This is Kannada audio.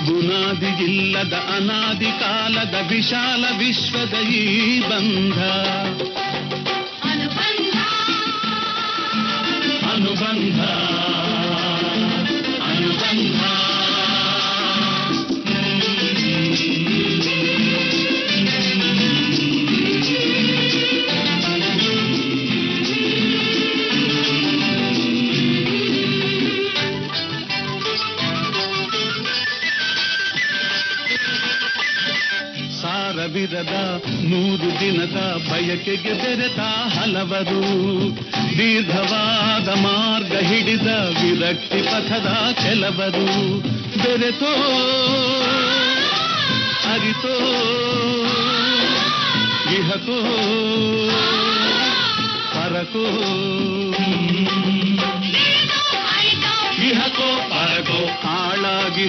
ಬುನಾದಿಯಿಲ್ಲದ ಅನಾದಿ ಕಾಲದ ವಿಶಾಲ ವಿಶ್ವದ ಈ ಬಂಧ ಅನುಬಂಧ ಅನುಬಂಧ ಸಾರವಿರದ 100 ದಿನದ ಬಯಕೆಗೆ ಬೆರೆತ ಹಲವರು ದೀರ್ಘವಾದ ಮಾರ್ಗ ಹಿಡಿದ ವಿರಕ್ತಿ ಪಥದ ಕೆಲವರು ಬೆರೆತೋ ಅರಿತೋ ಇಹಕೋ ಪರಕೋ ಇಹಕೋ ಪರಕೋ ಆಳಾಗಿ